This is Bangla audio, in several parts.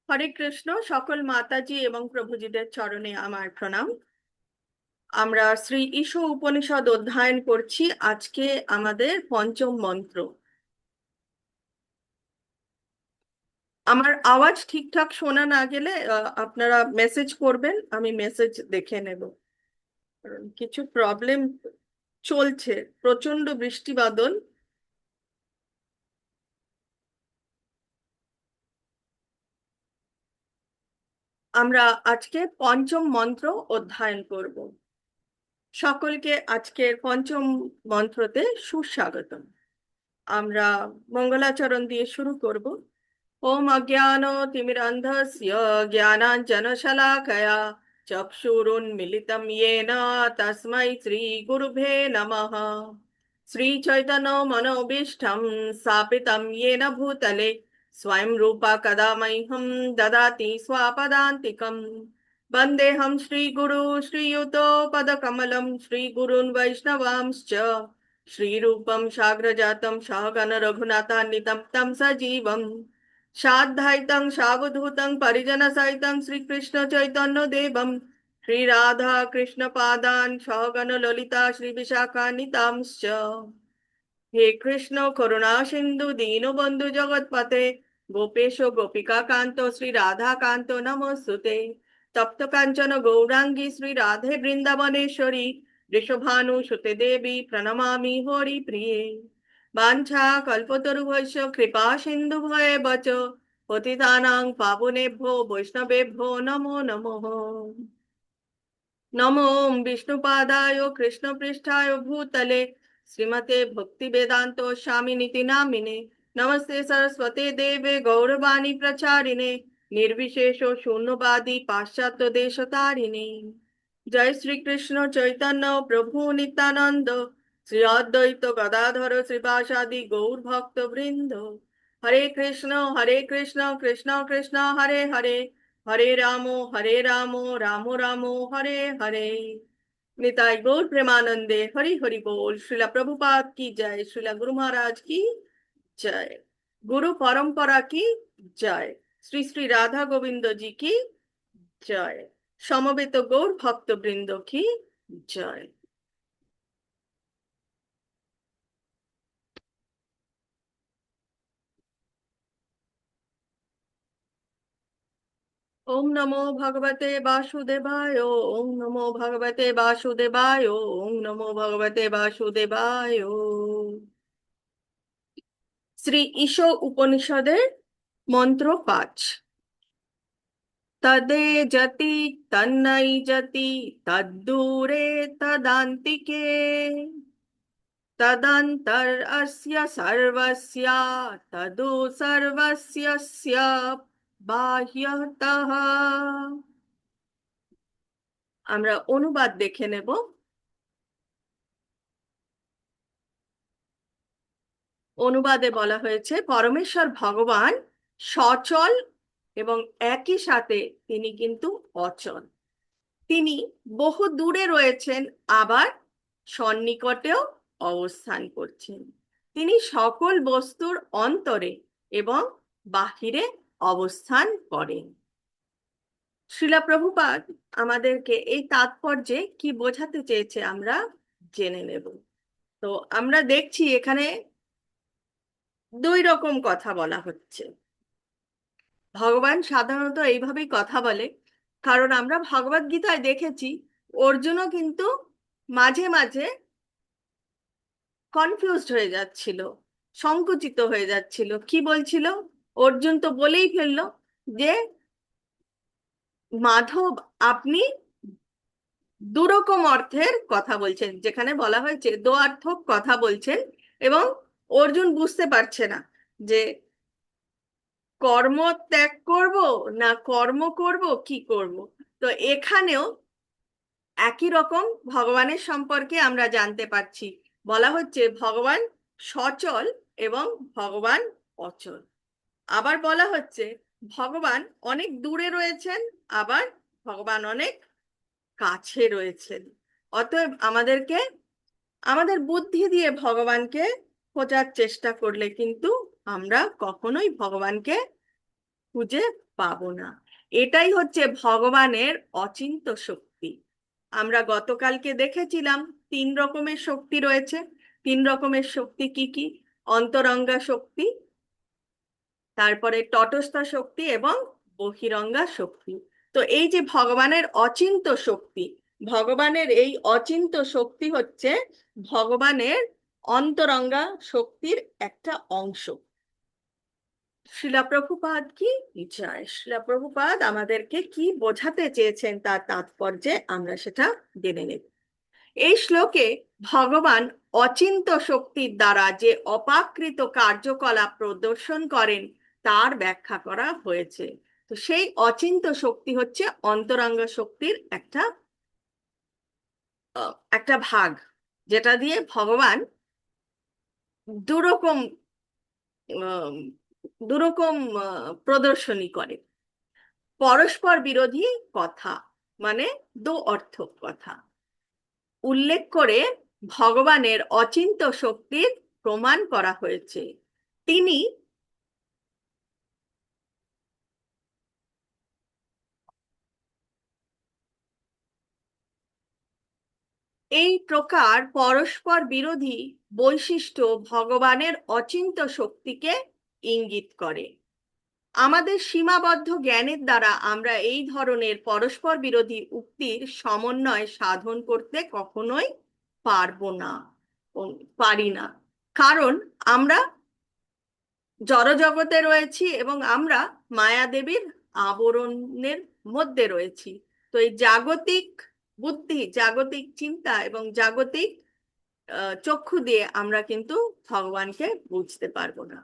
হরে কৃষ্ণ। সকল মাতাজি এবং প্রভুজিদের চরণে আমার প্রণাম। আমরা শ্রী ঈশ উপনিষদ অধ্যয়ন করছি। আজকে আমাদের পঞ্চম মন্ত্র। আমার আওয়াজ ঠিকঠাক শোনা না গেলে আপনারা মেসেজ করবেন, আমি মেসেজ দেখে নেব। কারণ কিছু প্রবলেম চলছে, প্রচন্ড বৃষ্টি বাদল। আমরা আজকে পঞ্চম মন্ত্র অধ্যয়ন করব। সকলকে আজকের পঞ্চম মন্ত্রতে সুস্বাগতম। আমরা মঙ্গলাচরণ দিয়ে শুরু করব। ওম অজ্ঞানতিমিরান্ধস্য জ্ঞানাঞ্জনশলাকয়া চক্ষুরুন্মিলিतं येन তস্मै শ্রীগুরুভে নমঃ। শ্রীচৈতন্যমনোভীষ্টং স্থাপিतं येन भूतले स्वयं रूपा कदा मह्यं ददाति स्वपदान्तिकं। वन्देऽहं श्रीगुरु श्रीयुतपदकमलं श्रीगुरून् वैष्णवांश्च श्रीरूपं साग्रजातं सहगण रघुनाथान्वितं तं सजीवं साद्वैतं सावधूतं परिजनसहितं श्रीकृष्ण चैतन्य देवं श्रीराधा कृष्ण पादान् सहगण ललिता श्रीविशाखान्वितांश्च। हे कृष्ण करुणा सिंधु दीनबंधु जगत्पते गोपेश गोपिका कांतो श्री राधा कांतो नमोस्तुते। तप्त कांचन गौरांगी श्री राधे वृंदावनेश्वरी वृषभानुसुते देवी प्रणमामि हरि प्रिये। वाञ्छा कल्पतरुभ्यश्च कृपा सिन्धुभ्येव च पतितानां पावनेभ्यो वैष्णवेभ्यो नमो नमः। नमो विष्णुपादाय कृष्णपृष्ठाय भूतले श्रीमते भक्ति वेदांत स्वामिनिति नामिने नमस्ते सरस्वते देवे गौरवाणी प्रचारिणे निर्विशेषो शून्यवादी पाश्चात्य देशतारिणे। जय श्री कृष्ण चैतन्य प्रभु नित्यानंद श्री अद्वैत गदाधर श्रीवासादि गौर भक्त वृंद। हरे कृष्ण कृष्ण कृष्ण हरे हरे हरे रामो रामो रामो हरे हरे। निताई गौर प्रेमानंदे हरि हरि बोल। श्रीला प्रभुपाद की जय, श्रीला गुरु महाराज की जय, गुरु परंपरा की जय, श्री श्री राधा गोविंद जी की जय, समवेत गौर भक्त वृंद की जय। ओम नमो भगवते वासुदेवाय, ओम नमो भगवते वासुदेवाय, ओम नमो भगवते वासुदेवाय। শ্রী ঈশ উপনিষদের মন্ত্র ৫। তদে যতি তন্নৈ যতি তদ্দূরে তদান্তিকে তদন্তর অস্য সর্বস্য তদু সর্বস্যস্য বাহ্যতঃ। আমরা অনুবাদ দেখে নেব। অনুবাদে বলা হয়েছে, পরমেশ্বর ভগবান সচল এবং একই সাথে তিনি কিন্তু অচল। তিনি বহু দূরে রয়েছেন, আবার সন্নিকটেও অবস্থান করছেন। তিনি সকল বস্তুর অন্তরে এবং বাহিরে অবস্থান করেন। শ্রীলা প্রভুপাদ আমাদেরকে এই তাৎপর্যে কি বোঝাতে চেয়েছে আমরা জেনে নেব। তো আমরা দেখছি এখানে দুই রকম কথা বলা হচ্ছে। ভগবান সাধারণত এইভাবেই কথা বলে, কারণ আমরা ভগবদ গীতায় দেখেছি অর্জুনও কিন্তু মাঝে মাঝে কনফিউজড হয়ে যাচ্ছিল, সংকুচিত হয়ে যাচ্ছিল। কি বলছিল? অর্জুন তো বলেই ফেললো যে মাধব আপনি দুরকম অর্থের কথা বলছেন, যেখানে বলা হয়েছে দ্বয়ার্থক কথা বলছেন, এবং অর্জুন বুঝতে পারছে না যে কর্ম ত্যাগ করব না কর্ম করব, কি করব। তো এখানেও একই রকম ভগবানের সম্পর্কে আমরা জানতে পারছি। বলা হচ্ছে ভগবান সচল এবং ভগবান অচল। আবার বলা হচ্ছে ভগবান অনেক দূরে রয়েছেন, আবার ভগবান অনেক কাছে রয়েছেন। অতএব আমাদেরকে আমাদের বুদ্ধি দিয়ে ভগবানকে খোঁজার চেষ্টা করলে কিন্তু আমরা কখনোই ভগবানকে খুঁজে পাবো না। এটাই হচ্ছে ভগবানের অচিন্ত শক্তি। আমরা গতকালকে দেখেছিলাম 3 রকমের শক্তি রয়েছে। 3 রকমের শক্তি কি কি? অন্তরঙ্গা শক্তি, তারপরে তটস্থ শক্তি এবং বহিরঙ্গা শক্তি। তো এই যে ভগবানের অচিন্ত শক্তি, ভগবানের এই অচিন্ত শক্তি হচ্ছে ভগবানের অন্তরঙ্গা শক্তির একটা অংশ। শ্রীলা প্রভুপাদ কি জয়। শ্রীলা প্রভুপাদ আমাদেরকে কি বোঝাতে চেয়েছেন তার তাৎপর্যে আমরা সেটা জেনে নেব। এই শ্লোকে ভগবান অচিন্ত শক্তির দ্বারা যে অপাকৃত কার্যকলাপ প্রদর্শন করেন তার ব্যাখ্যা করা হয়েছে। তো সেই অচিন্ত শক্তি হচ্ছে অন্তরঙ্গ শক্তির একটা ভাগ, যেটা দিয়ে ভগবান দুরকম আহ, দুরকম প্রদর্শনী করে। পরস্পর বিরোধী কথা, মানে দু অর্থ কথা উল্লেখ করে ভগবানের অচিন্ত শক্তির প্রমাণ করা হয়েছে। তিনি এই প্রকার পরস্পর বিরোধী বৈশিষ্ট্য ভগবানের অচিন্ত শক্তিকে ইঙ্গিত করে। আমাদের সীমাবদ্ধ জ্ঞানের দ্বারা আমরা এই ধরনের পরস্পর বিরোধী উক্তির সমন্বয় সাধন করতে কখনোই পারি না। কারণ আমরা জড়জগতে রয়েছি এবং আমরা মায়াদেবীর আবরণের মধ্যে রয়েছি। তো এই জাগতিক বুদ্ধি, জাগতিক চিন্তা এবং জাগতিক চক্ষু দিয়ে আমরা কিন্তু ভগবানকে বুঝতে পারবো না।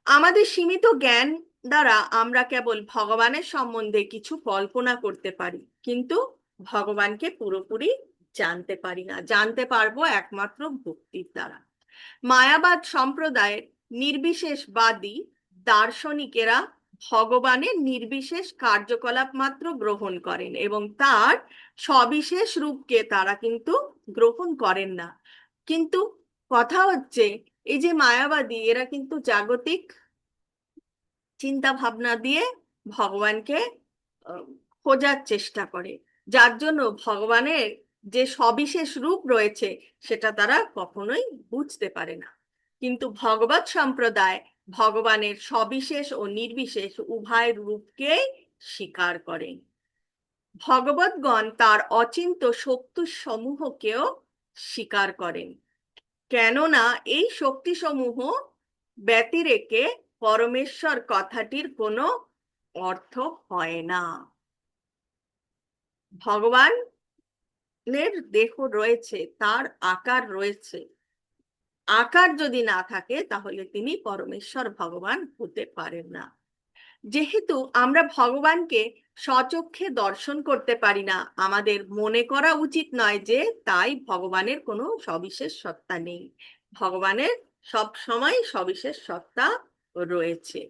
আমাদের সীমিত জ্ঞান দ্বারা আমরা কেবল ভগবানের সম্বন্ধে কিছু কল্পনা করতে পারি, কিন্তু ভগবানকে পুরোপুরি জানতে পারি না। জানতে পারবো একমাত্র ভক্তির দ্বারা। মায়াবাদ সম্প্রদায়ের নির্বিশেষবাদী দার্শনিকেরা ভগবানের নির্বিশেষ কার্যকলাপ মাত্র গ্রহণ করেন এবং তার সবিশেষ রূপকে তারা কিন্তু গ্রহণ করেন না। কিন্তু কথা হচ্ছে, এই যে মায়াবাদী, এরা কিন্তু জাগতিক চিন্তা ভাবনা দিয়ে ভগবানকে আহ, খোঁজার চেষ্টা করে, যার জন্য ভগবানের যে সবিশেষ রূপ রয়েছে সেটা তারা কখনোই বুঝতে পারে না। কিন্তু ভগবত সম্প্রদায় ভগবানের সবিশেষ ও নির্বিশেষ উভয় রূপকেই স্বীকার করেন। ভগবৎগণ তার অচিন্ত শক্তি সমূহকেও স্বীকার করেন, কেননা এই শক্তিসমূহ ব্যতিরেকে পরমেশ্বর কথাটির কোনো অর্থ হয় না। ভগবানের দেহ রয়েছে, তার আকার রয়েছে। আকার যদি না থাকে তাহলে তিনি পরমেশ্বর ভগবান হতে পারেন না। যেহেতু আমরা ভগবানকে স্বচক্ষে দর্শন করতে পারি না, আমাদের মনে করা উচিত নয় যে তাই ভগবানের কোনো সবিশেষ সত্তা নেই। ভগবানের সব সময় সবিশেষ সত্তা রয়েছে।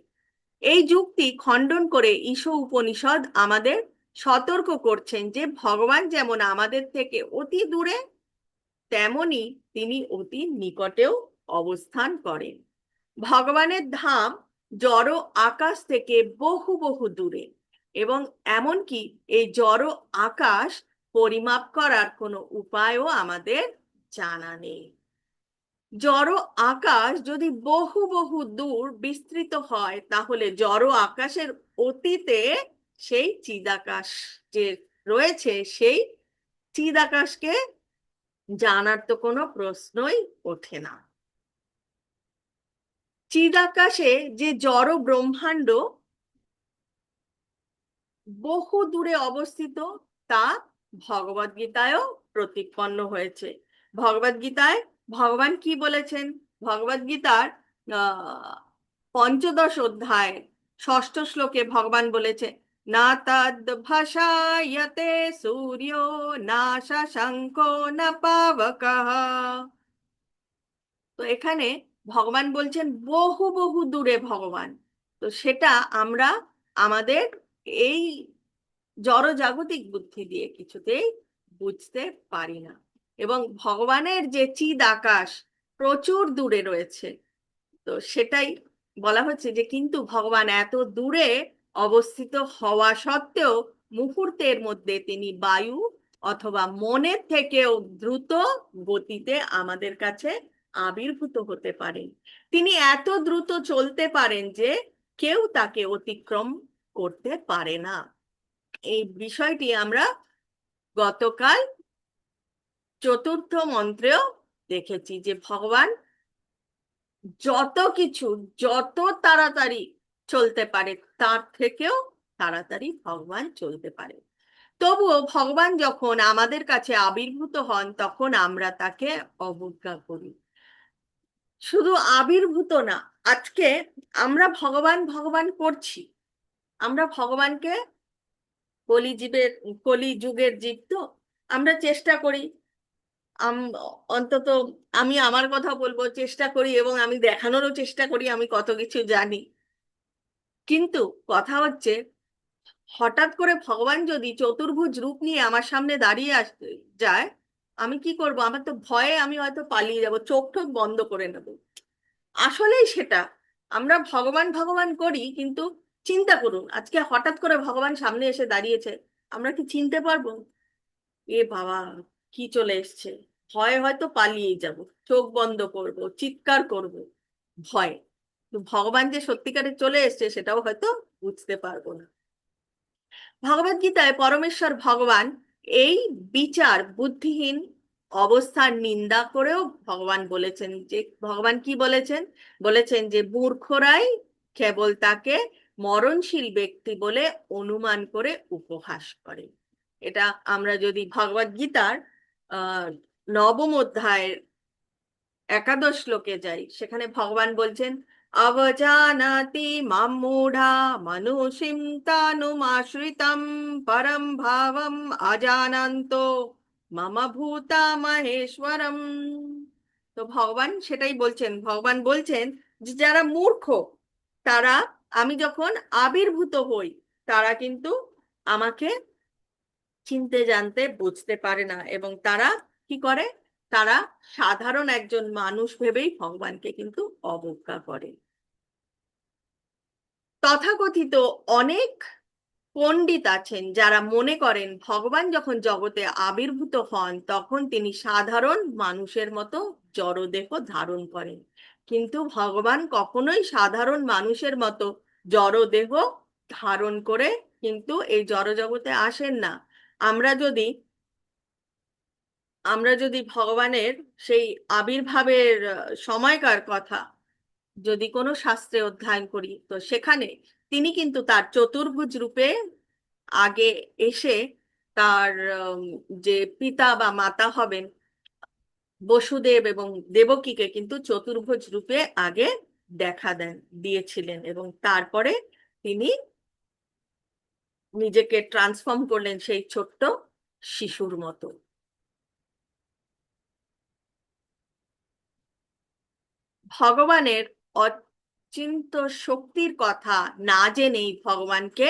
এই যুক্তি খণ্ডন করে ঈশ উপনিষদ আমাদের সতর্ক করছেন যে ভগবান যেমন আমাদের থেকে অতি দূরে, তেমনি তিনি অতি নিকটেও অবস্থান করেন। ভগবানের ধাম জড় আকাশ থেকে বহু বহু দূরে, এবং এমনকি এই জড় আকাশ পরিমাপ করার কোনো উপায়ও আমাদের জানা নেই। জড় আকাশ যদি বহু বহু দূর বিস্তৃত হয়, তাহলে জড় আকাশের অতীতে সেই চিদাকাশ যে রয়েছে, সেই চিদাকাশকে জানার তো কোনো প্রশ্নই ওঠে না। চিদাকাশে যে জড় ব্রহ্মাণ্ড বহু দূরে অবস্থিত, তা ভগবদ্গীতায়ও প্রতিপন্ন হয়েছে। ভগবদ্গীতায় ভগবান কি বলেছেন? ভগবদ্গীতার ৫ম অধ্যায় ৬ষ্ঠ শ্লোকে ভগবান বলেছে, না তদ ভাষায়তে সূর্য না শশাঙ্কো না পাবকঃ। তো এখানে ভগবান বলছেন বহু বহু দূরে ভগবান। তো সেটা আমরা আমাদের এই জড়জাগতিক বুদ্ধি দিয়ে কিছুতেই বুঝতে পারি না। এবং ভগবানের যে চিদ আকাশ প্রচুর দূরে রয়েছে, তো সেটাই বলা হচ্ছে যে কিন্তু ভগবান এত দূরে অবস্থিত হওয়া সত্ত্বেও মুহূর্তের মধ্যে তিনি বায়ু অথবা মনের থেকেও দ্রুত গতিতে আমাদের কাছে আবির্ভূত হতে পারেন। তিনি এত দ্রুত চলতে পারেন যে কেউ তাকে অতিক্রম করতে পারে না। এই বিষয়টি আমরা গতকাল চতুর্থ মন্ত্রেও দেখেছি যে ভগবান যত কিছু যত তাড়াতাড়ি চলতে পারে তার থেকেও তাড়াতাড়ি ভগবান চলতে পারে। তবুও ভগবান যখন আমাদের কাছে আবির্ভূত হন তখন আমরা তাকে অবজ্ঞা করি। শুধু আবির্ভূত না, আজকে আমরা ভগবান ভগবান করছি। আমরা ভগবানকে কলিযুগের জীব তো আমরা চেষ্টা করি, অন্তত আমি আমার কথা বলবো, চেষ্টা করি এবং আমি দেখানোরও চেষ্টা করি আমি কত কিছু জানি। কিন্তু কথা হচ্ছে হঠাৎ করে ভগবান যদি চতুর্ভুজ রূপ নিয়ে আমার সামনে দাঁড়িয়ে আসতে যায়, আমি কি করব? আমার তো ভয়ে আমি হয়তো পালিয়ে যাব, চোখ টোক বন্ধ করে নেব। আসলেই সেটা, আমরা ভগবান ভগবান করি কিন্তু চিন্তা করুন আজকে হঠাৎ করে ভগবান সামনে এসে দাঁড়িয়েছে, আমরা কি চিনতে পারবো? এ বাবা, কি চলে এসছে! ভয়ে হয়তো পালিয়ে যাব, চোখ বন্ধ করব, চিৎকার করব, ভয়। ভগবান যে সত্যিকারে চলে এসছে সেটাও হয়তো বুঝতে পারবো না। ভগবদ গীতায় পরমেশ্বর ভগবান এই বিচার বুদ্ধিহীন অবস্থার নিন্দা করেও ভগবান বলেছেন যে, ভগবান কি বলেছেন? বলেছেন যে মূর্খরাই কেবল তাকে মরণশীল ব্যক্তি বলে অনুমান করে উপহাস করে। এটা আমরা যদি ভগবদ গীতার আহ নবম অধ্যায়ের একাদশ শ্লোকে যাই, সেখানে ভগবান বলছেন অবজানাতি মাম মূঢ়া মনুষিম তানুমাশ্রিতম পরম ভাবম অজানন্তো মম ভূতা মহেশ্বরম। তো ভগবান সেটাই বলছেন, ভগবান বলছেন যে যারা মূর্খ তারা, আমি যখন আবির্ভূত হই তারা কিন্তু আমাকে চিনতে জানতে বুঝতে পারে না, এবং তারা কি করে? তারা সাধারণ একজন মানুষ ভেবেই ভগবানকে কিন্তু অবজ্ঞা করে। তথাকথিত অনেক পণ্ডিত আছেন যারা মনে করেন ভগবান যখন জগতে আবির্ভূত হন তখন তিনি সাধারণ মানুষের মতো জড়দেহ ধারণ করেন, কিন্তু ভগবান কখনোই সাধারণ মানুষের মতো জড়দেহ ধারণ করে কিন্তু এই জড়জগতে আসেন না। আমরা যদি আমরা যদি ভগবানের সেই আবির্ভাবের সময়কার কথা যদি কোনো শাস্ত্রে অধ্যয়ন করি, তো সেখানে তিনি কিন্তু তার চতুর্ভুজ রূপে আগে এসে তার যে পিতা বা মাতা হবেন বসুদেব এবং দেবকীকে কিন্তু চতুর্ভুজ রূপে আগে দেখা দিয়েছিলেন, এবং তারপরে তিনি নিজেকে ট্রান্সফর্ম করলেন সেই ছোট্ট শিশুর মতো। ভগবানের অচিন্ত শক্তির কথা না জেনেই ভগবানকে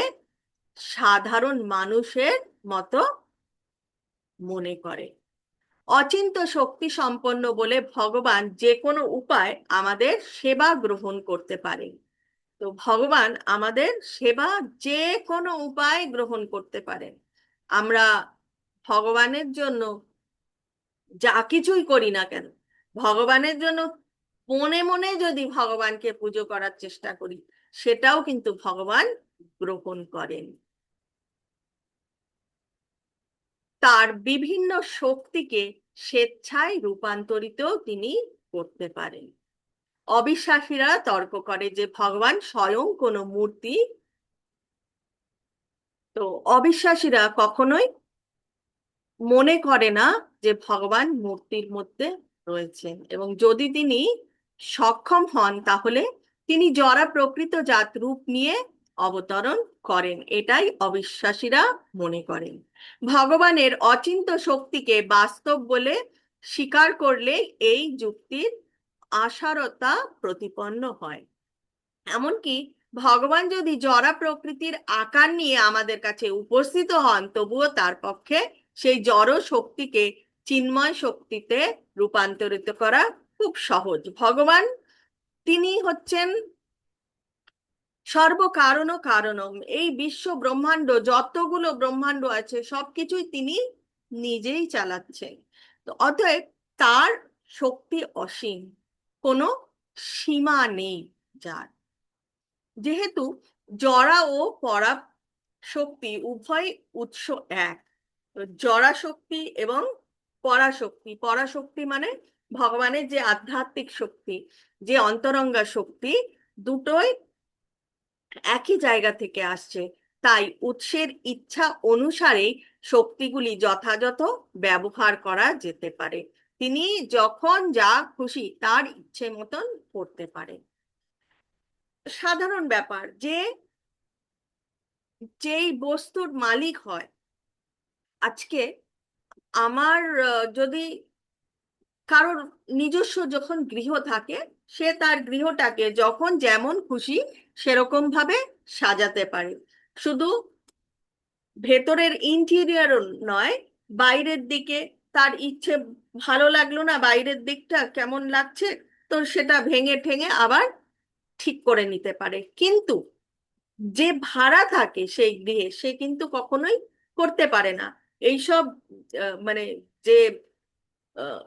সাধারণ মানুষের মতো মনে করে। অচিন্ত শক্তি সম্পন্ন বলে ভগবান যে কোনো উপায় আমাদের সেবা গ্রহণ করতে পারেন। তো ভগবান আমাদের সেবা যে কোনো উপায় গ্রহণ করতে পারেন। আমরা ভগবানের জন্য যা কিছুই করি না কেন, ভগবানের জন্য মনে মনে যদি ভগবানকে পুজো করার চেষ্টা করি, সেটাও কিন্তু ভগবান গ্রহণ করেন। তার বিভিন্ন শক্তিকে স্বেচ্ছায় রূপান্তরিত তিনি করতে পারেন। অবিশ্বাসীরা তর্ক করে যে ভগবান স্বয়ং কোনো মূর্তি। তো অবিশ্বাসীরা কখনোই মনে করে না যে ভগবান মূর্তির মধ্যে রয়েছেন, এবং যদি তিনি সক্ষম হন তাহলে তিনি জরা প্রকৃত জাত রূপ নিয়ে অবতরণ করেন, এটাই অবিশ্বাসীরা মনে করেন। ভগবানের অচিন্ত শক্তিকে বাস্তব বলে স্বীকার করলে এই যুক্তির আসারতা প্রতিপন্ন হয়। এমনকি ভগবান যদি জড় প্রকৃতির আকার নিয়ে আমাদের কাছে উপস্থিত হন তবুও তার পক্ষে সেই জড় শক্তিকে চিন্ময় শক্তিতে রূপান্তরিত করা খুব সহজ। ভগবান তিনি হচ্ছেন সর্বকারণ কারণম, এই বিশ্ব ব্রহ্মাণ্ড যতগুলো ব্রহ্মাণ্ড আছে সবকিছুই তিনি নিজেই চালাচ্ছেন। তো অতএব তার শক্তি অসীম, কোনো সীমা নেই যার। যেহেতু জড়া ও পরা শক্তি উভয় উৎস এক, তো জড়া শক্তি এবং পরাশক্তি, পরাশক্তি মানে ভগবানের যে আধ্যাত্মিক শক্তি, যে অন্তরঙ্গা শক্তি, দুটোই একই জায়গা থেকে আসছে। তাই উৎসের ইচ্ছা অনুসারেই শক্তিগুলি যথাযথ ব্যবহার করা যেতে পারে। তিনি যখন যা খুশি তার ইচ্ছে মতন করতে পারে। সাধারণ ব্যাপার যে যেই বস্তুর মালিক হয়, আজকে আমার যদি কারোর নিজস্ব যখন গৃহ থাকে, সে তার গৃহটাকে যখন যেমন খুশি সেরকম ভাবে সাজাতে পারে। শুধু ভেতরের ইন্টেরিয়র নয়, বাইরের দিকে তার ইচ্ছে ভালো লাগলো না, বাইরের দিকটা কেমন লাগছে, তো সেটা ভেঙে ঠেঙে আবার ঠিক করে নিতে পারে। কিন্তু যে ভাড়া থাকে সেই গৃহে সে কিন্তু কখনোই করতে পারে না এইসব। মানে যে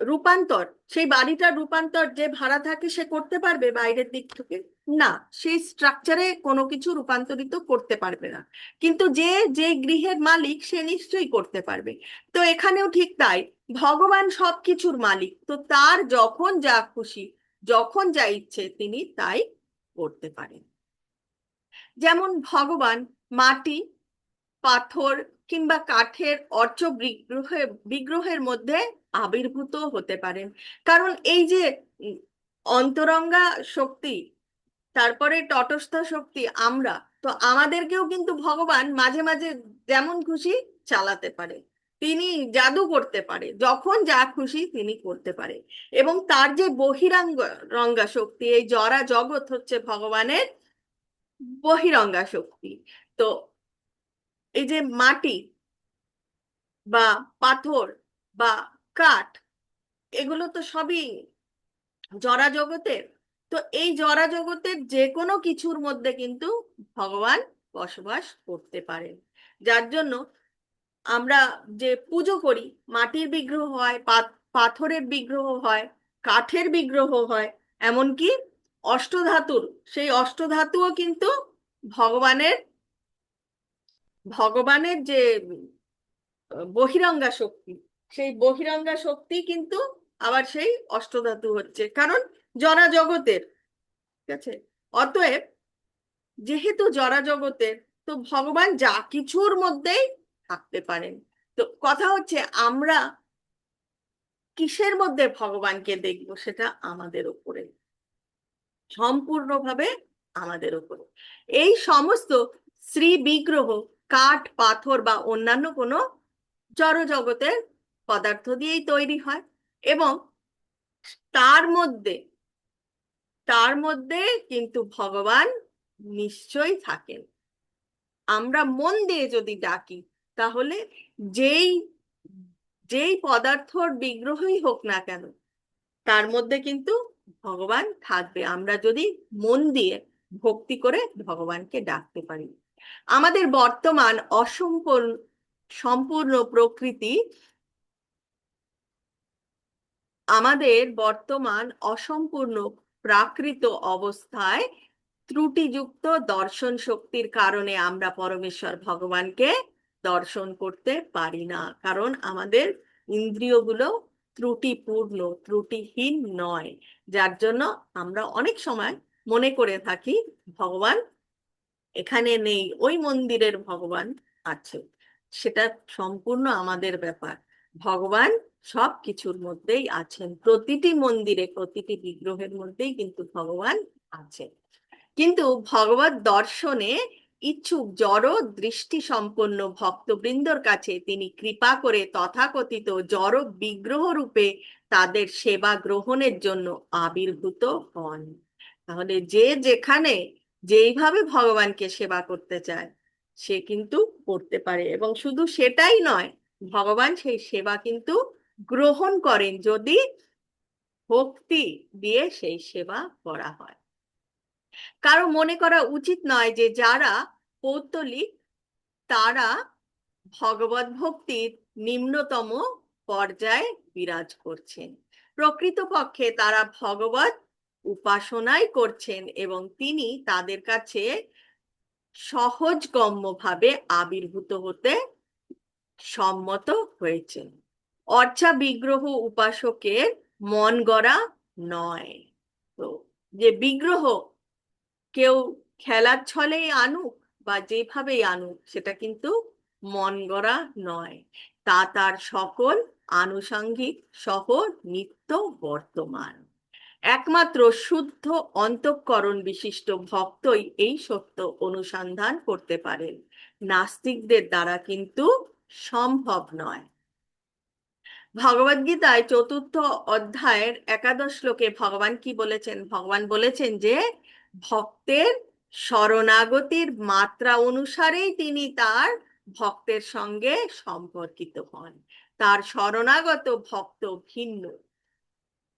রূপান্তর, সেই বাড়িটার রূপান্তর যে ভাড়া থাকে সে করতে পারবে বাইরের দিক থেকে? না, সেই স্ট্রাকচারে কোনো কিছু রূপান্তরিত করতে পারবে না। কিন্তু যে যে গৃহের মালিক সে নিশ্চয়ই করতে পারবে। তো এখানেও ঠিক তাই, ভগবান সবকিছুর মালিক, তো তার যখন যা খুশি, যখন যা ইচ্ছে তিনি তাই করতে পারেন। যেমন ভগবান মাটি, পাথর কিংবা কাঠের অর্চ বিগ্রহের মধ্যে আবির্ভূত হতে পারেন। কারণ এই যে উম, অন্তরঙ্গা শক্তি, তারপরে তটস্থ শক্তি আমরা, তো আমাদেরকেও কিন্তু ভগবান মাঝে মাঝে যেমন খুশি চালাতে পারে। তিনি জাদু করতে পারে, যখন যা খুশি তিনি করতে পারে। এবং তার যে রঙ্গা শক্তি, এই জরা জগৎ হচ্ছে ভগবানের বহিরঙ্গা শক্তি। তো এই যে মাটি বা পাথর বা কাঠ, এগুলো তো সবই জড়া জগতের। তো এই জড়া জগতের যে কোনো কিছুর মধ্যে কিন্তু ভগবান বসবাস করতে পারেন। যার জন্য আমরা যে পুজো করি, মাটির বিগ্রহ হয়, পাথরের বিগ্রহ হয়, কাঠের বিগ্রহ হয়, এমনকি অষ্টধাতুর, সেই অষ্টধাতুও কিন্তু ভগবানের ভগবানের যে বহিরঙ্গা শক্তি, সেই বহিরঙ্গা শক্তি কিন্তু আবার সেই অষ্টধাতু হচ্ছে, কারণ জড়া জগতের। ঠিক আছে? অতএব যেহেতু জড়া জগতের, তো ভগবান যা কিছুর মধ্যেই থাকতে পারেন। তো কথা হচ্ছে আমরা কিসের মধ্যে ভগবানকে দেখব, সেটা আমাদের উপরে, সম্পূর্ণভাবে আমাদের উপরে। এই সমস্ত শ্রী বিগ্রহ কাঠ, পাথর বা অন্যান্য কোনো জড় জগতের পদার্থ দিয়েই তৈরি হয়। এবং তার মধ্যে তার মধ্যে কিন্তু ভগবান নিশ্চয়ই থাকেন। আমরা মন দিয়ে যদি ডাকি, তাহলে যেই যেই পদার্থর বিগ্রহই হোক না কেন, তার মধ্যে কিন্তু ভগবান থাকবে, আমরা যদি মন দিয়ে ভক্তি করে ভগবানকে ডাকতে পারি। আমাদের বর্তমান অসম্পূর্ণ সম্পূর্ণ প্রকৃতি, আমাদের বর্তমান অসম্পূর্ণ প্রাকৃত অবস্থায় ত্রুটিযুক্ত দর্শন শক্তির কারণে আমরা পরমেশ্বর ভগবানকে দর্শন করতে পারি না। কারণ আমাদের ইন্দ্রিয়গুলো ত্রুটিপূর্ণ, ত্রুটিহীন নয়। যার জন্য আমরা অনেক সময় মনে করে থাকি ভগবান এখানে নেই, ওই মন্দিরের ভগবান আছে। সেটা সম্পূর্ণ আমাদের ব্যাপার। ভগবান সব কিছুর মধ্যেই আছেন, প্রতিটি মন্দিরে প্রতিটি বিগ্রহের মধ্যেই কিন্তু ভগবান আছে। কিন্তু ভগবত দর্শনে ইচ্ছুক জড় দৃষ্টি সম্পন্ন ভক্তবৃন্দর কাছে তিনি কৃপা করে তথাকথিত জড় বিগ্রহ রূপে তাদের সেবা গ্রহণের জন্য আবির্ভূত হন। তাহলে যে যেখানে যেইভাবে ভগবানকে সেবা করতে চায় সে কিন্তু করতে পারে, এবং শুধু সেটাই নয়, ভগবান সেই সেবা কিন্তু গ্রহণ করেন, যদি ভক্তি দিয়ে সেই সেবা করা হয়। কারো মনে করা উচিত নয় যে যারা পৌত্তলিক তারা ভগবত ভক্তির নিম্নতম পর্যায়ে বিরাজ করছেন। প্রকৃতপক্ষে তারা ভগবত উপাসনাই করছেন এবং তিনি তাদের কাছে সহজগম্যভাবে আবির্ভূত হতে সম্মত হয়েছেন। অর্চা বিগ্রহ উপাসকের মন গড়া নয়। তো যে বিগ্রহ কেউ খেলার ছলেই আনুক বা যেভাবেই আনুক, সেটা কিন্তু মন গড়া নয়, তা তার সকল আনুষঙ্গিক সহ নিত্য বর্তমান। একমাত্র শুদ্ধ অন্তঃকরণ বিশিষ্ট ভক্তই এই সত্য অনুসন্ধান করতে পারেন, নাস্তিকদের দ্বারা কিন্তু সম্ভব নয়। ভগবদ্গীতায় 4th অধ্যায়ের 11 শ্লোকে ভগবান কি বলেছেন? ভগবান বলেছেন যে ভক্তের শরণাগতির মাত্রা অনুসারেই তিনি তার ভক্তের সঙ্গে সম্পর্কিত হন। তার শরণাগত ভক্ত ভিন্ন,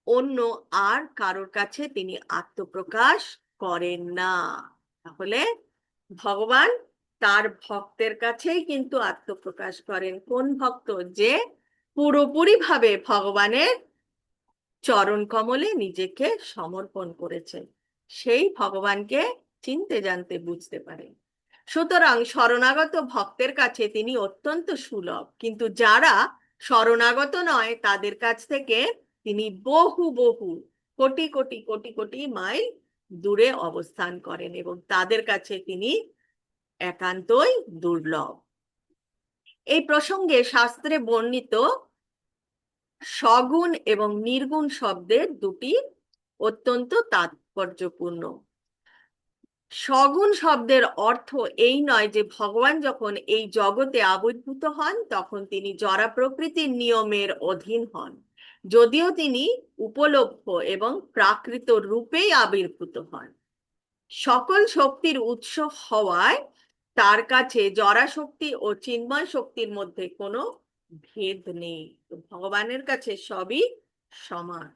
অন্য আর কারোর কাছে তিনি আত্মপ্রকাশ করেন না। তাহলে ভগবান তার ভক্তের কাছেই কিন্তু আত্মপ্রকাশ করেন। কোন ভক্ত? যে পুরোপুরি ভাবে ভগবানের চরণ কমলে নিজেকে সমর্পণ করেছেন, সেই ভগবানকে চিনতে জানতে বুঝতে পারে। সুতরাং শরণাগত ভক্তের কাছে তিনি অত্যন্ত সুলভ, কিন্তু যারা শরণাগত নয় তাদের কাছ থেকে তিনি বহু বহু কোটি কোটি কোটি কোটি মাইল দূরে অবস্থান করেন এবং তাদের কাছে তিনি একান্তই দুর্লভ। এই প্রসঙ্গে শাস্ত্রে বর্ণিত সগুণ এবং নির্গুণ শব্দের দুটি অত্যন্ত তাৎপর্যপূর্ণ। সগুণ শব্দের অর্থ এই নয় যে ভগবান যখন এই জগতে আবির্ভূত হন তখন তিনি জড় প্রকৃতির নিয়মের অধীন হন, যদিও তিনি উপলভ্য এবং প্রাকৃত রূপেই আবির্ভূত হন। সকল শক্তির উৎস হওয়ায় তার কাছে জড়া শক্তি ও চিন্ময় শক্তির মধ্যে কোনো ভেদ নেই। তো ভগবানের কাছে সবই সমান।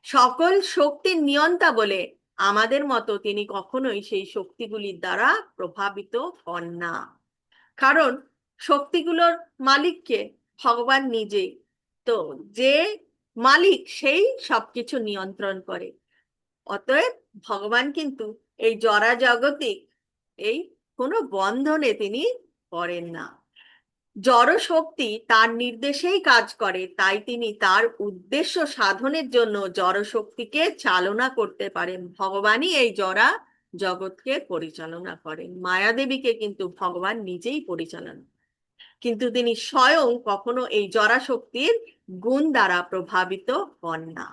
সকল শক্তির নিয়ন্তা বলে আমাদের মতো তিনি কখনোই সেই শক্তিগুলির দ্বারা প্রভাবিত হন না, কারণ শক্তিগুলোর মালিককে ভগবান নিজেই। তো যে মালিক সেই সবকিছু নিয়ন্ত্রণ করে, অতএব ভগবান কিন্তু এই জড়া জগতিক এই কোনো বন্ধনে তিনি পড়েন না। জড় শক্তি তার নির্দেশেই কাজ করে, তাই তিনি তার উদ্দেশ্য সাধনের জন্য জড় শক্তিকে চালনা করতে পারেন। ভগবানই এই জড়া জগৎকে পরিচালনা করেন। মায়াদেবীকে কিন্তু ভগবান নিজেই পরিচালনা, কিন্তু তিনি স্বয়ং কখনো এই জড়া শক্তির গুণ দ্বারা প্রভাবিত হন না।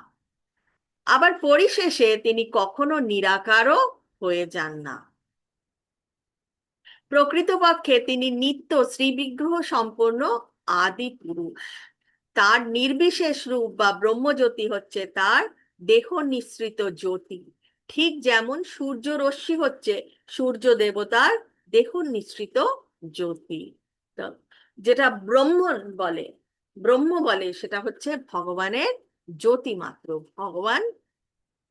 আবার পরিশেষে তিনি কখনো নিরাকারও হয়ে যান না। প্রকৃতপক্ষে তিনি নিত্য শ্রীবিগ্রহ সম্পন্ন আদি পুরুষ। তার নির্বিশেষ রূপ বা ব্রহ্মজ্যোতি হচ্ছে তার দেহ নিঃসৃত জ্যোতি, ঠিক যেমন সূর্য রশ্মি হচ্ছে সূর্য দেবতার দেহ নিঃসৃত জ্যোতি। যেটা ব্রহ্ম বলে সেটা হচ্ছে ভগবানের জ্যোতি মাত্র। ভগবান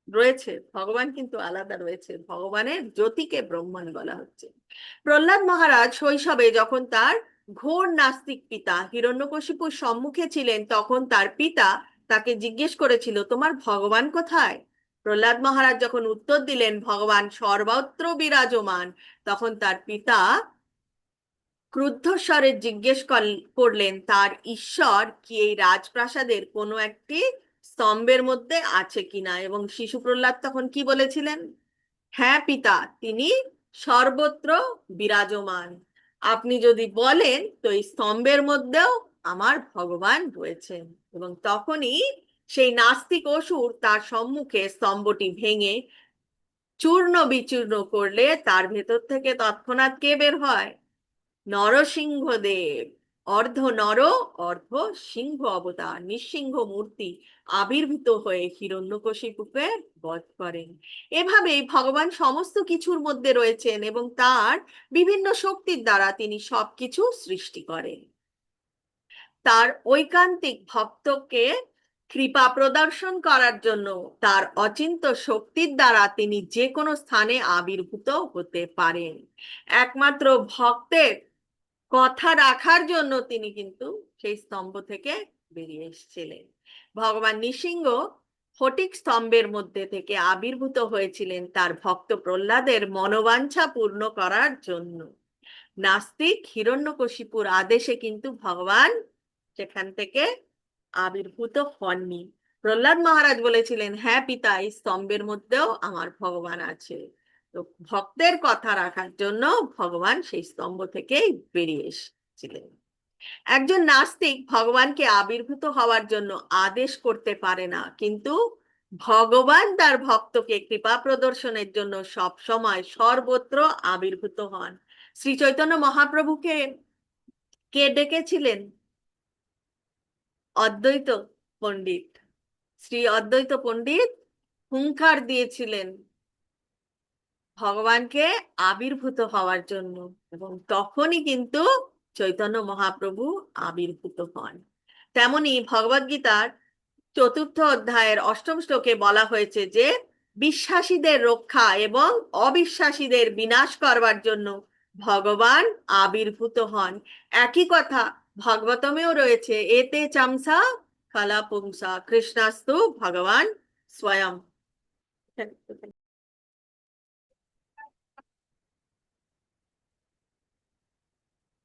রয়েছে, ভগবান কিন্তু আলাদা রয়েছে, ভগবানের জ্যোতিকে ব্রহ্মণ বলা হচ্ছে। প্রহ্লাদ মহারাজ শৈশবে যখন তার ঘোর নাস্তিক পিতা হিরণ্যকশিপুর সম্মুখে ছিলেন, তখন তার পিতা তাকে জিজ্ঞেস করেছিল, তোমার ভগবান কোথায়? প্রহ্লাদ মহারাজ যখন উত্তর দিলেন ভগবান সর্বত্র বিরাজমান, তখন তার পিতা ক্রুদ্ধস্বরে জিজ্ঞেস করলেন তার ঈশ্বর কি এই রাজপ্রাসাদের কোনো একটি স্তম্ভের মধ্যে আছে কিনা। এবং শিশু প্রহ্লাদ তখন কি বলেছিলেন? হ্যাঁ পিতা, তিনি সর্বত্র বিরাজমান। আপনি যদি বলেন তো এই স্তম্ভের মধ্যেও আমার ভগবান রয়েছেন। এবং তখনই সেই নাস্তিক অসুর তার সম্মুখে স্তম্ভটি ভেঙে চূর্ণ বিচূর্ণ করলে তার ভেতর থেকে তৎক্ষণাৎ কে বের হয়? নরসিংহদেব, অর্ধ নর অর্ধ সিংহ অবতার, নৃসিংহ মূর্তি আবির্ভূত হয়ে হিরণ্যকশিপুকে বধ করেন। এভাবেই ভগবান সমস্ত কিছুর মধ্যে রয়েছেন এবং তার বিভিন্ন শক্তির দ্বারা তিনি সবকিছু সৃষ্টি করেন। তার ঐকান্তিক ভক্তকে কৃপা প্রদর্শন করার জন্য তার অচিন্ত শক্তির দ্বারা তিনি যে কোনো স্থানে আবির্ভূত হতে পারেন। একমাত্র ভক্তের কথা রাখার জন্য তিনি কিন্তু সেই স্তম্ভ থেকে বেরিয়ে এসেছিলেন। ভগবান নৃসিংহ ফটিক স্তম্ভের মধ্যে থেকে আবির্ভূত হয়েছিলেন তার ভক্ত প্রহ্লাদের মনোবাঞ্ছা পূর্ণ করার জন্য। নাস্তিক হিরণ্যকশিপুর আদেশে কিন্তু ভগবান সেখান থেকে আবির্ভূত হননি। প্রহ্লাদ মহারাজ বলেছিলেন, হ্যাঁ পিতা, এই স্তম্ভের মধ্যেও আমার ভগবান আছে। তো ভক্তের কথা রাখার জন্য ভগবান সেই স্তম্ভ থেকেই বেরিয়ে এসেছিলেন। একজন নাস্তিক ভগবানকে আবির্ভূত হওয়ার জন্য আদেশ করতে পারে না, কিন্তু ভগবান তার ভক্তকে কৃপা প্রদর্শনের জন্য সব সময় সর্বত্র আবির্ভূত হন। শ্রী চৈতন্য মহাপ্রভুকে কে ডেকেছিলেন? অদ্বৈত পণ্ডিত। শ্রী অদ্বৈত পণ্ডিত হুঙ্কার দিয়েছিলেন ভগবানকে আবির্ভূত হওয়ার জন্য, এবং তখনই কিন্তু চৈতন্য মহাপ্রভু আবির্ভূত হন। তেমনি ভগবদ গীতার 4th অধ্যায়ের 8ম শ্লোকে বলা হয়েছে যে বিশ্বাসীদের রক্ষা এবং অবিশ্বাসীদের বিনাশ করবার জন্য ভগবান আবির্ভূত হন। একই কথা ভাগবতমেও রয়েছে, এতে চামসা খালা পুংসা কৃষ্ণাস্তু ভগবান স্বয়ং।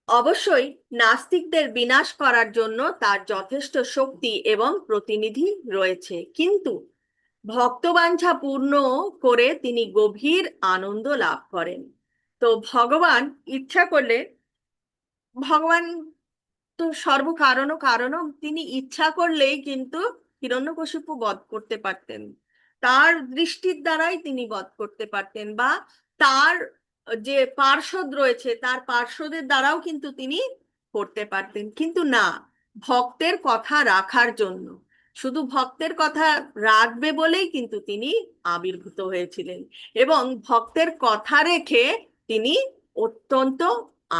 অবশ্যই নাস্তিকদের বিনাশ করার জন্য তার যথেষ্ট শক্তি এবং প্রতিনিধি রয়েছে, কিন্তু ভক্তবাঞ্ছা পূর্ণ করে তিনি গভীর আনন্দ লাভ করেন। তো ভগবান ইচ্ছা করলে, ভগবান তো সর্বকারণ কারণ, তিনি ইচ্ছা করলেই কিন্তু হিরণ্যকশিপু বধ করতে পারতেন। তার দৃষ্টির দ্বারাই তিনি বধ করতে পারতেন, বা তার যে পার্ষদ রয়েছে তার পার্ষদের দ্বারাও কিন্তু তিনি করতে পারতেন, কিন্তু না, ভক্তের কথা রাখার জন্য, শুধু ভক্তের কথা রাখবে বলেই কিন্তু তিনি আবির্ভূত হয়েছিলেন, এবং ভক্তের কথা রেখে তিনি অত্যন্ত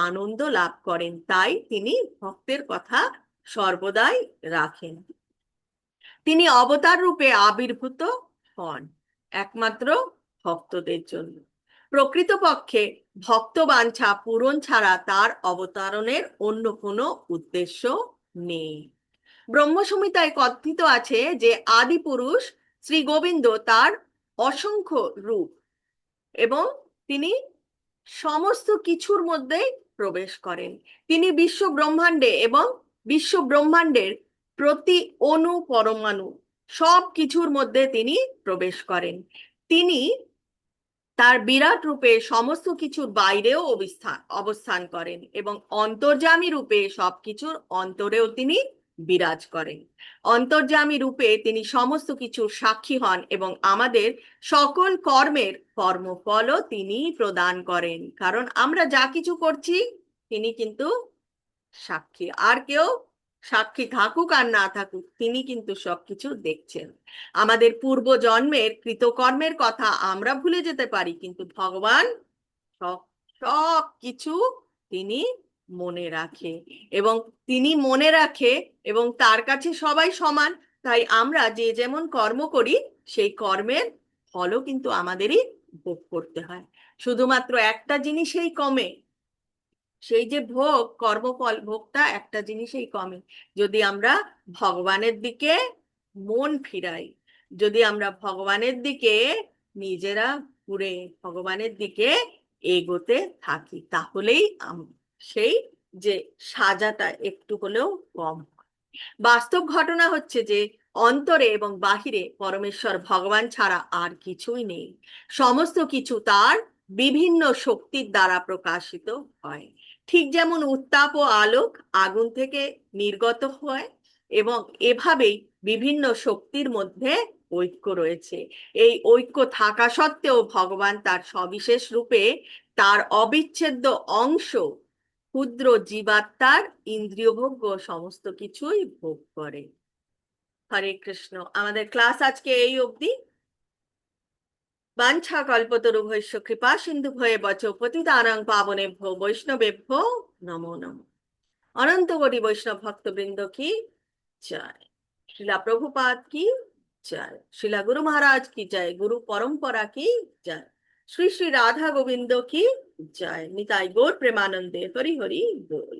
আনন্দ লাভ করেন, তাই তিনি ভক্তের কথা সর্বদাই রাখেন। তিনি অবতার রূপে আবির্ভূত হন একমাত্র ভক্তদের জন্য। প্রকৃতপক্ষে ভক্ত বাঞ্ছা পূরণ ছাড়া তার অবতারণের অন্য কোনো উদ্দেশ্য নেই। ব্রহ্মসংহিতায় কথিত আছে যে আদি পুরুষ শ্রী গোবিন্দ তার অসংখ্য রূপ, এবং তিনি সমস্ত কিছুর মধ্যে প্রবেশ করেন। তিনি বিশ্ব ব্রহ্মাণ্ডে এবং বিশ্ব ব্রহ্মাণ্ডের প্রতি অণু পরমাণু সব কিছুর মধ্যে তিনি প্রবেশ করেন। তিনি তার বিরাট রূপে সমস্ত কিছুর বাইরেও অবস্থান করেন, এবং অন্তর্যামী রূপে সবকিছুর অন্তরেও তিনি বিরাজ করেন। অন্তর্যামী রূপে তিনি সমস্ত কিছুর সাক্ষী হন, এবং আমাদের সকল কর্মের কর্মফলও তিনি প্রদান করেন, কারণ আমরা যা কিছু করছি তিনি কিন্তু সাক্ষী। আর কেউ সাক্ষী থাকুক আর না থাকুক, তিনি কিন্তু সবকিছু দেখছেন। আমাদের পূর্ব জন্মের কৃতকর্মের কথা আমরা ভুলে যেতে পারি, কিন্তু ভগবান সব সব কিছু তিনি মনে রাখে, এবং তিনি মনে রাখে, এবং তার কাছে সবাই সমান। তাই আমরা যে যেমন কর্ম করি সেই কর্মের ফলও কিন্তু আমাদেরই ভোগ করতে হয়। শুধুমাত্র একটা জিনিসেই কমে, সেই যে ভোগ, কর্মফল ভোগটা একটা জিনিসেই কমে, যদি আমরা ভগবানের দিকে মন ফিরাই, যদি আমরা ভগবানের দিকে নিজেরা ঘুরে ভগবানের দিকে এগোতে থাকি, তাহলেই সেই যে সাজাটা একটু হলেও কম। বাস্তব ঘটনা হচ্ছে যে অন্তরে এবং বাহিরে পরমেশ্বর ভগবান ছাড়া আর কিছুই নেই। সমস্ত কিছু তার বিভিন্ন শক্তির দ্বারা প্রকাশিত হয়। ঠিক যেমন উত্তাপ ও আলোক আগুন থেকে নির্গত হয়, এবং এভাবেই বিভিন্ন শক্তির মধ্যে ঐক্য রয়েছে। এই ঐক্য থাকা সত্ত্বেও ভগবান তার সবিশেষ রূপে তার অবিচ্ছেদ্য অংশ ক্ষুদ্র জীবাত্মার ইন্দ্রিয়ভোগ্য সমস্ত কিছুই ভোগ করে। হরে কৃষ্ণ। আমাদের ক্লাস আজকে এই অবধি। বাঞ্ছা কল্পতরুভ্যশ্চ কৃপা সিন্ধুভ্যো বচ পতিতানাং পাবনেভ্যো বৈষ্ণবেভ্যো নমো নমঃ। অনন্ত কোটি বৈষ্ণব ভক্তবৃন্দ কি জয়। শিলা প্রভুপাদ কি জয়, শিলা গুরু মহারাজ কি জয়, গুরু পরম্পরা কি জয়, শ্রী শ্রী রাধা গোবিন্দ কি জয়, নিতাই গৌর প্রেমানন্দে হরি হরি বল।